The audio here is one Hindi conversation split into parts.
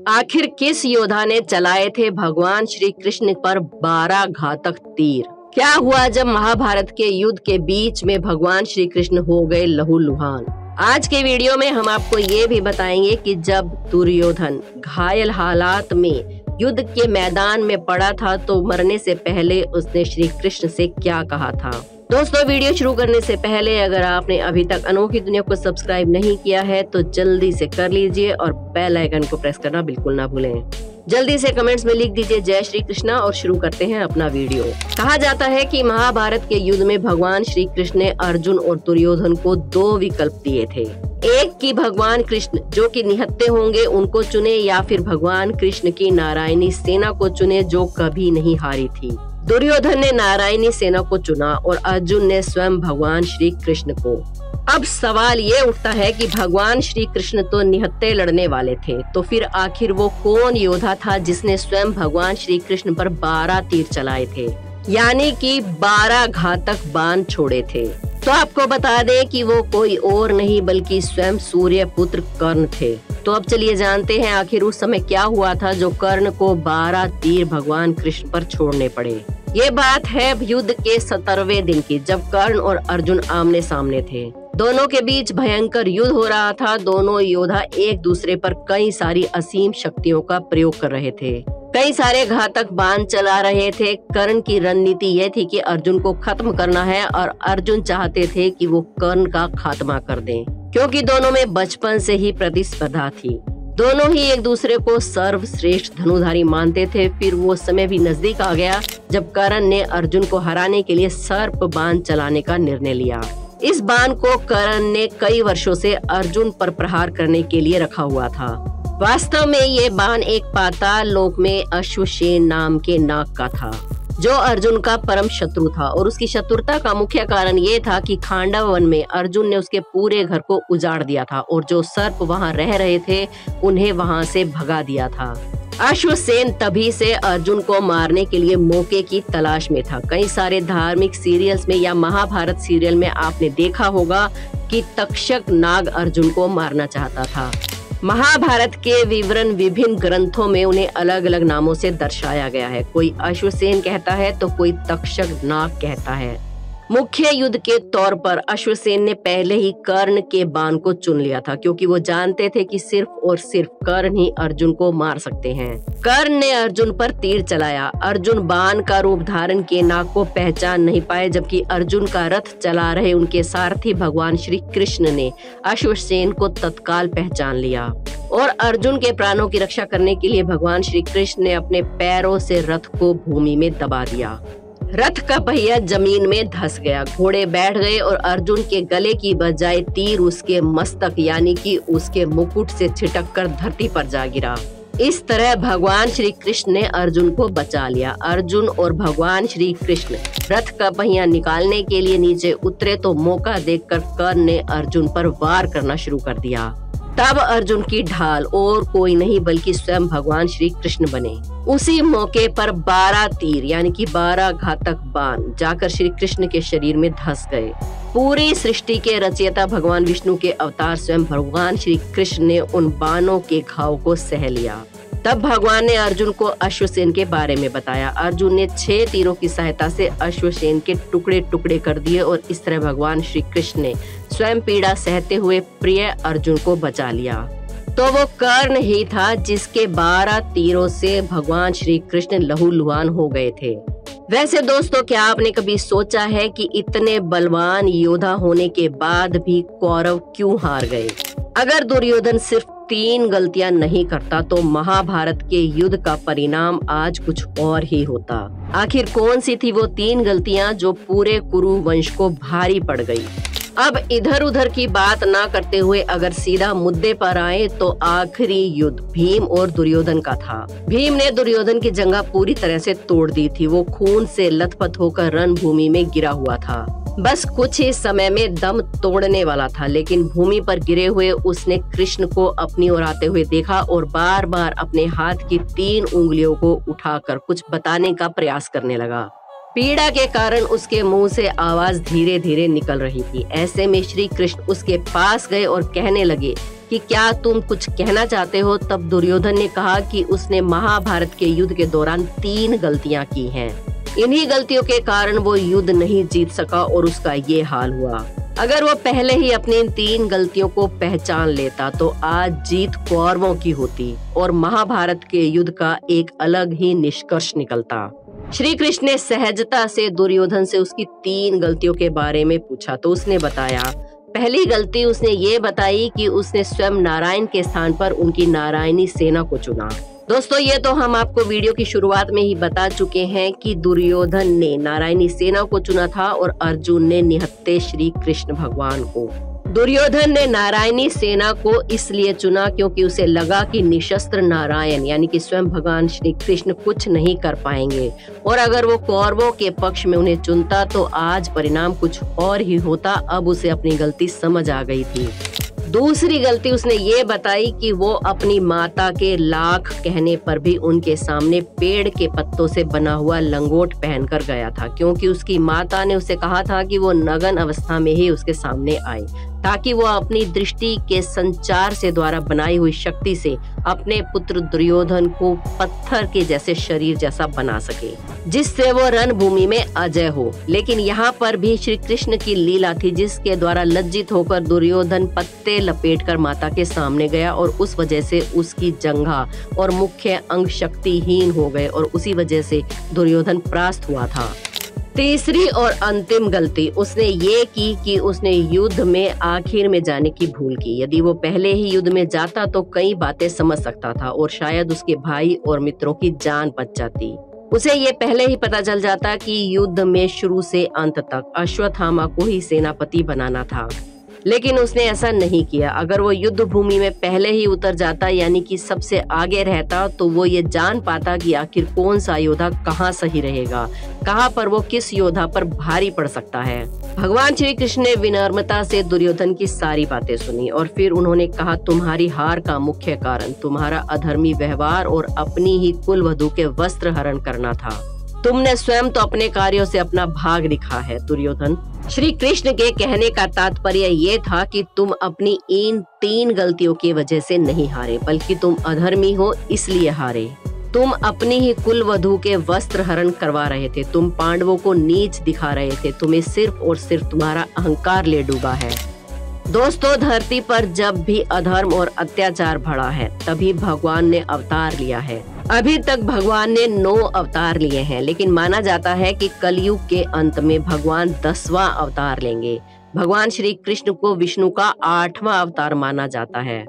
आखिर किस योद्धा ने चलाए थे भगवान श्री कृष्ण पर 12 घातक तीर? क्या हुआ जब महाभारत के युद्ध के बीच में भगवान श्री कृष्ण हो गए लहूलुहान? आज के वीडियो में हम आपको ये भी बताएंगे कि जब दुर्योधन घायल हालात में युद्ध के मैदान में पड़ा था तो मरने से पहले उसने श्री कृष्ण से क्या कहा था। दोस्तों, वीडियो शुरू करने से पहले अगर आपने अभी तक अनोखी दुनिया को सब्सक्राइब नहीं किया है तो जल्दी से कर लीजिए और बेल आइकन को प्रेस करना बिल्कुल ना भूलें। जल्दी से कमेंट्स में लिख दीजिए जय श्री कृष्णा और शुरू करते हैं अपना वीडियो। कहा जाता है कि महाभारत के युद्ध में भगवान श्री कृष्ण ने अर्जुन और दुर्योधन को 2 विकल्प दिए थे। एक कि भगवान कृष्ण जो कि निहत्थे होंगे उनको चुने, या फिर भगवान कृष्ण की नारायणी सेना को चुने जो कभी नहीं हारी थी। दुर्योधन ने नारायणी सेना को चुना और अर्जुन ने स्वयं भगवान श्री कृष्ण को। अब सवाल ये उठता है कि भगवान श्री कृष्ण तो निहत्थे लड़ने वाले थे, तो फिर आखिर वो कौन योद्धा था जिसने स्वयं भगवान श्री कृष्ण पर 12 तीर चलाए थे, यानी कि 12 घातक बाण छोड़े थे। तो आपको बता दें कि वो कोई और नहीं बल्कि स्वयं सूर्य पुत्र कर्ण थे। तो अब चलिए जानते हैं आखिर उस समय क्या हुआ था जो कर्ण को 12 तीर भगवान कृष्ण पर छोड़ने पड़े। ये बात है युद्ध के 17वें दिन की, जब कर्ण और अर्जुन आमने सामने थे। दोनों के बीच भयंकर युद्ध हो रहा था। दोनों योद्धा एक दूसरे पर कई सारी असीम शक्तियों का प्रयोग कर रहे थे, कई सारे घातक बाण चला रहे थे। कर्ण की रणनीति यह थी कि अर्जुन को खत्म करना है और अर्जुन चाहते थे कि वो कर्ण का खात्मा कर दें, क्योंकि दोनों में बचपन से ही प्रतिस्पर्धा थी। दोनों ही एक दूसरे को सर्वश्रेष्ठ धनुधारी मानते थे। फिर वो समय भी नजदीक आ गया जब कर्ण ने अर्जुन को हराने के लिए सर्प बाण चलाने का निर्णय लिया। इस बाण को कर्ण ने कई वर्षों से अर्जुन पर प्रहार करने के लिए रखा हुआ था। वास्तव में ये बाण एक पाताल लोक में अश्वसेन नाम के नाग का था, जो अर्जुन का परम शत्रु था। और उसकी शत्रुता का मुख्य कारण ये था कि खांडव वन में अर्जुन ने उसके पूरे घर को उजाड़ दिया था और जो सर्प वहां रह रहे थे उन्हें वहां से भगा दिया था। अश्वसेन तभी से अर्जुन को मारने के लिए मौके की तलाश में था। कई सारे धार्मिक सीरियल्स में या महाभारत सीरियल में आपने देखा होगा कि तक्षक नाग अर्जुन को मारना चाहता था। महाभारत के विवरण विभिन्न ग्रंथों में उन्हें अलग अलग नामों से दर्शाया गया है। कोई अश्वसेन कहता है तो कोई तक्षक नाग कहता है। मुख्य युद्ध के तौर पर अश्वसेन ने पहले ही कर्ण के बाण को चुन लिया था, क्योंकि वो जानते थे कि सिर्फ और सिर्फ कर्ण ही अर्जुन को मार सकते हैं। कर्ण ने अर्जुन पर तीर चलाया। अर्जुन बाण का रूप धारण किए नाग को पहचान नहीं पाए, जबकि अर्जुन का रथ चला रहे उनके सारथी भगवान श्री कृष्ण ने अश्वसेन को तत्काल पहचान लिया और अर्जुन के प्राणों की रक्षा करने के लिए भगवान श्री कृष्ण ने अपने पैरों से रथ को भूमि में दबा दिया। रथ का पहिया जमीन में धंस गया, घोड़े बैठ गए और अर्जुन के गले की बजाय तीर उसके मस्तक यानी कि उसके मुकुट से छिटककर धरती पर जा गिरा। इस तरह भगवान श्री कृष्ण ने अर्जुन को बचा लिया। अर्जुन और भगवान श्री कृष्ण रथ का पहिया निकालने के लिए नीचे उतरे तो मौका देखकर कर्ण ने अर्जुन पर वार करना शुरू कर दिया। तब अर्जुन की ढाल और कोई नहीं बल्कि स्वयं भगवान श्री कृष्ण बने। उसी मौके पर 12 तीर यानी कि 12 घातक बाण जाकर श्री कृष्ण के शरीर में धंस गए। पूरी सृष्टि के रचयिता भगवान विष्णु के अवतार स्वयं भगवान श्री कृष्ण ने उन बाणों के घाव को सह लिया। तब भगवान ने अर्जुन को अश्वसेन के बारे में बताया। अर्जुन ने 6 तीरों की सहायता से अश्वसेन के टुकड़े टुकड़े कर दिए और इस तरह भगवान श्री कृष्ण ने स्वयं पीड़ा सहते हुए प्रिय अर्जुन को बचा लिया। तो वो कर्ण ही था जिसके 12 तीरों से भगवान श्री कृष्ण लहूलुहान हो गए थे। वैसे दोस्तों, क्या आपने कभी सोचा है कि इतने बलवान योद्धा होने के बाद भी कौरव क्यों हार गए? अगर दुर्योधन सिर्फ 3 गलतियां नहीं करता तो महाभारत के युद्ध का परिणाम आज कुछ और ही होता। आखिर कौन सी थी वो 3 गलतियां जो पूरे कुरु वंश को भारी पड़ गई? अब इधर उधर की बात ना करते हुए अगर सीधा मुद्दे पर आए तो आखिरी युद्ध भीम और दुर्योधन का था। भीम ने दुर्योधन की जंघा पूरी तरह से तोड़ दी थी। वो खून से लथपथ होकर रणभूमि में गिरा हुआ था। बस कुछ ही समय में दम तोड़ने वाला था, लेकिन भूमि पर गिरे हुए उसने कृष्ण को अपनी ओर आते हुए देखा और बार बार अपने हाथ की 3 उंगलियों को उठाकर कुछ बताने का प्रयास करने लगा। पीड़ा के कारण उसके मुंह से आवाज धीरे धीरे निकल रही थी। ऐसे में श्री कृष्ण उसके पास गए और कहने लगे कि क्या तुम कुछ कहना चाहते हो। तब दुर्योधन ने कहा कि उसने महाभारत के युद्ध के दौरान 3 गलतियां की हैं। इन्हीं गलतियों के कारण वो युद्ध नहीं जीत सका और उसका ये हाल हुआ। अगर वो पहले ही अपनी इन 3 गलतियों को पहचान लेता तो आज जीत कौरवों की होती और महाभारत के युद्ध का एक अलग ही निष्कर्ष निकलता। श्री कृष्ण ने सहजता से दुर्योधन से उसकी 3 गलतियों के बारे में पूछा तो उसने बताया। पहली गलती उसने ये बताई कि उसने स्वयं नारायण के स्थान पर उनकी नारायणी सेना को चुना। दोस्तों, ये तो हम आपको वीडियो की शुरुआत में ही बता चुके हैं कि दुर्योधन ने नारायणी सेना को चुना था और अर्जुन ने निहत्थे श्री कृष्ण भगवान को। दुर्योधन ने नारायणी सेना को इसलिए चुना क्योंकि उसे लगा कि निशस्त्र नारायण यानी कि स्वयं भगवान श्री कृष्ण कुछ नहीं कर पाएंगे और अगर वो कौरवों के पक्ष में उन्हें चुनता तो आज परिणाम कुछ और ही होता। अब उसे अपनी गलती समझ आ गई थी। दूसरी गलती उसने ये बताई कि वो अपनी माता के लाख कहने पर भी उनके सामने पेड़ के पत्तों से बना हुआ लंगोट पहनकर गया था, क्योंकि उसकी माता ने उसे कहा था कि वो नग्न अवस्था में ही उसके सामने आए ताकि वो अपनी दृष्टि के संचार से द्वारा बनाई हुई शक्ति से अपने पुत्र दुर्योधन को पत्थर के जैसे शरीर जैसा बना सके, जिससे वो रणभूमि में अजय हो। लेकिन यहाँ पर भी श्री कृष्ण की लीला थी जिसके द्वारा लज्जित होकर दुर्योधन पत्ते लपेटकर माता के सामने गया और उस वजह से उसकी जंघा और मुख्य अंग शक्तिहीन हो गए और उसी वजह से दुर्योधन परास्त हुआ था। तीसरी और अंतिम गलती उसने ये की कि उसने युद्ध में आखिर में जाने की भूल की। यदि वो पहले ही युद्ध में जाता तो कई बातें समझ सकता था और शायद उसके भाई और मित्रों की जान बच जाती। उसे ये पहले ही पता चल जाता कि युद्ध में शुरू से अंत तक अश्वत्थामा को ही सेनापति बनाना था, लेकिन उसने ऐसा नहीं किया। अगर वो युद्ध भूमि में पहले ही उतर जाता यानी कि सबसे आगे रहता तो वो ये जान पाता कि आखिर कौन सा योद्धा कहाँ सही रहेगा, कहाँ पर वो किस योद्धा पर भारी पड़ सकता है। भगवान श्री कृष्ण ने विनम्रता से दुर्योधन की सारी बातें सुनी और फिर उन्होंने कहा, तुम्हारी हार का मुख्य कारण तुम्हारा अधर्मी व्यवहार और अपनी ही कुलवधू के वस्त्र हरण करना था। तुमने स्वयं तो अपने कार्यों से अपना भाग दिखा है दुर्योधन। श्री कृष्ण के कहने का तात्पर्य ये था कि तुम अपनी इन 3 गलतियों की वजह से नहीं हारे, बल्कि तुम अधर्मी हो इसलिए हारे। तुम अपनी ही कुलवधू के वस्त्र हरण करवा रहे थे, तुम पांडवों को नीच दिखा रहे थे, तुम्हें सिर्फ और सिर्फ तुम्हारा अहंकार ले डूबा है। दोस्तों, धरती पर जब भी अधर्म और अत्याचार बढ़ा है तभी भगवान ने अवतार लिया है। अभी तक भगवान ने 9 अवतार लिए हैं, लेकिन माना जाता है कि कलयुग के अंत में भगवान 10वां अवतार लेंगे। भगवान श्री कृष्ण को विष्णु का 8वां अवतार माना जाता है।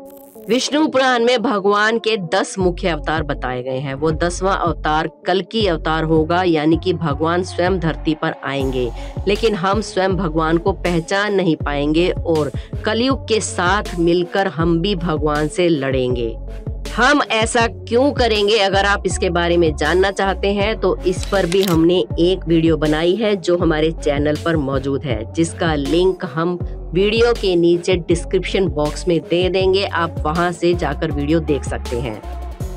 विष्णु पुराण में भगवान के 10 मुख्य अवतार बताए गए हैं। वो 10वां अवतार कल्कि अवतार होगा, यानी कि भगवान स्वयं धरती पर आएंगे, लेकिन हम स्वयं भगवान को पहचान नहीं पाएंगे और कलयुग के साथ मिलकर हम भी भगवान से लड़ेंगे। हम ऐसा क्यों करेंगे? अगर आप इसके बारे में जानना चाहते हैं तो इस पर भी हमने एक वीडियो बनाई है जो हमारे चैनल पर मौजूद है, जिसका लिंक हम वीडियो के नीचे डिस्क्रिप्शन बॉक्स में दे देंगे। आप वहां से जाकर वीडियो देख सकते हैं।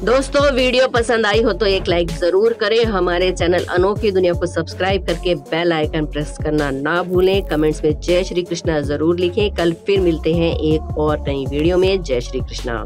दोस्तों, वीडियो पसंद आई हो तो एक लाइक जरूर करें। हमारे चैनल अनोखी दुनिया को सब्सक्राइब करके बेल आइकन प्रेस करना ना भूलें। कमेंट्स में जय श्री कृष्णा जरूर लिखें। कल फिर मिलते हैं एक और नई वीडियो में। जय श्री कृष्णा।